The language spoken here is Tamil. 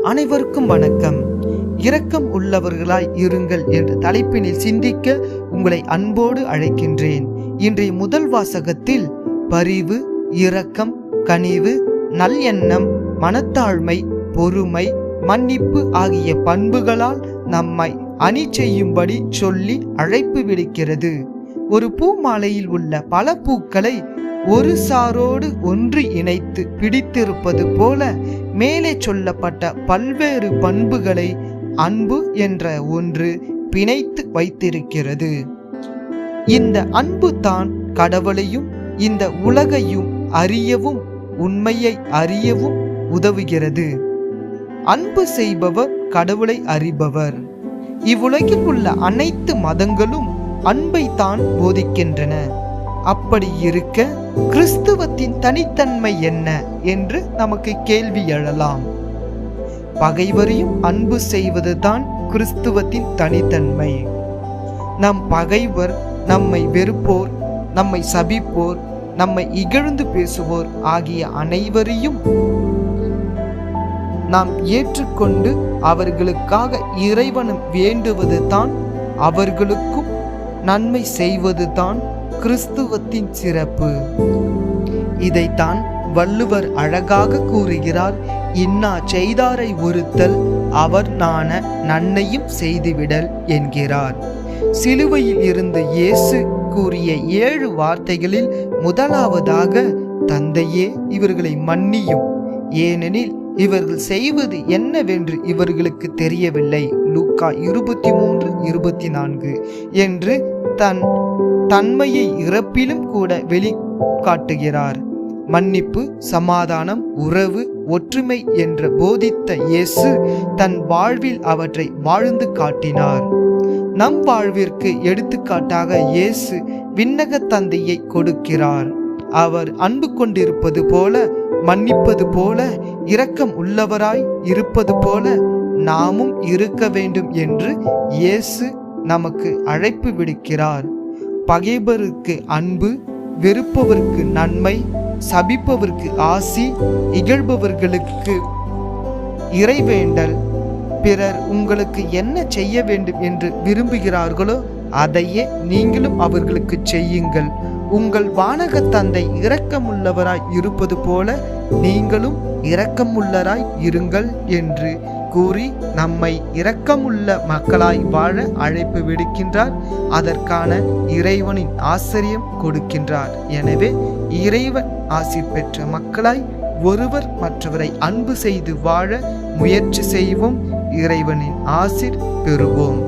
அனைவருக்கும் வணக்கம். இரக்கம் உள்ளவர்களாய் இருங்கள் என்ற தலைப்பினில் சிந்திக்க உங்களை அன்போடு அழைக்கின்றேன். இன்றைய முதல் வாசகத்தில் பரிவு, இரக்கம், கனிவு, நல்லெண்ணம், மனத்தாழ்மை, பொறுமை, மன்னிப்பு ஆகிய பண்புகளால் நம்மை அணி செய்யும்படி சொல்லி அழைப்பு விடுக்கிறது. ஒரு பூ மாலையில் உள்ள பல பூக்களை ஒரு சாரோடு ஒன்று இணைத்து பிடித்திருப்பது போல மேலே சொல்லப்பட்ட பல்வேறு பண்புகளை அன்பு என்ற ஒன்று பிணைத்து வைத்திருக்கிறது. இந்த அன்பு தான் கடவுளையும் இந்த உலகையும் அறியவும் உண்மையை அறியவும் உதவுகிறது. அன்பு செய்பவர் கடவுளை அறிபவர். இவ்வுலகில் உள்ள அனைத்து மதங்களும் அன்பை தான் போதிக்கின்றன. அப்படி இருக்க கிறிஸ்துவத்தின் தனித்தன்மை என்ன என்று நமக்கு கேள்வி எழலாம். பகைவரையும் அன்பு செய்வதுதான் கிறிஸ்துவத்தின் தனித்தன்மை. நம் பகைவர், நம்மை வெறுப்போர், நம்மை சபிப்போர், நம்மை இகழ்ந்து பேசுவோர் ஆகிய அனைவரையும் நாம் ஏற்றுக்கொண்டு அவர்களுக்காக இறைவனும் வேண்டுவதுதான், அவர்களுக்கும் நன்மை செய்வதுதான் கிறிஸ்துவத்தின் சிறப்பு. இதைத்தான் வள்ளுவர் அழகாக கூறுகிறார். இன்னா செய்தாரை ஒருத்தல் அவர் நாண நன்மையும் செய்துவிடல் என்கிறார். சிலுவையில் இருந்து இயேசு கூறிய 7 வார்த்தைகளில் முதலாவதாக, தந்தையே இவர்களை மன்னியும், ஏனெனில் இவர்கள் செய்வது என்னவென்று இவர்களுக்கு தெரியவில்லை. லூக்கா 23:24 என்று தன் தன்மையை இறப்பிலும் கூட வெளிக்காட்டுகிறார். மன்னிப்பு, சமாதானம், உறவு, ஒற்றுமை என்று போதித்த இயேசு தன் வாழ்வில் அவற்றை வாழ்ந்து காட்டினார். நம் வாழ்விற்கு எடுத்துக்காட்டாக இயேசு விண்ணக தந்தையை கொடுக்கிறார். அவர் அன்பு கொண்டிருப்பது போல, மன்னிப்பது போல, இரக்கம் உள்ளவராய் இருப்பது போல நாமும் இருக்க வேண்டும் என்று இயேசு நமக்கு அழைப்பு விடுக்கிறார். பகைவருக்கு அன்பு, வெறுப்பவருக்கு நன்மை, சபிப்பவருக்கு ஆசி, இகழ்பவர்களுக்கு இறைவேண்டல், பிறர் உங்களுக்கு என்ன செய்ய வேண்டும் என்று விரும்புகிறார்களோ அதையே நீங்களும் அவர்களுக்கு செய்யுங்கள். உங்கள் வானக தந்தை இரக்கமுள்ளவராய் இருப்பது போல நீங்களும் இரக்கமுள்ளராய் இருங்கள் என்று கூறி நம்மை இரக்கமுள்ள மக்களாய் வாழ அழைப்பு விடுக்கின்றார். அதற்கான இறைவனின் ஆசிரியம் கொடுக்கின்றார். எனவே இறைவன் ஆசி பெற்ற மக்களாய் ஒருவர் மற்றவரை அன்பு செய்து வாழ முயற்சி செய்வோம். இறைவனின் ஆசிர் பெறுவோம்.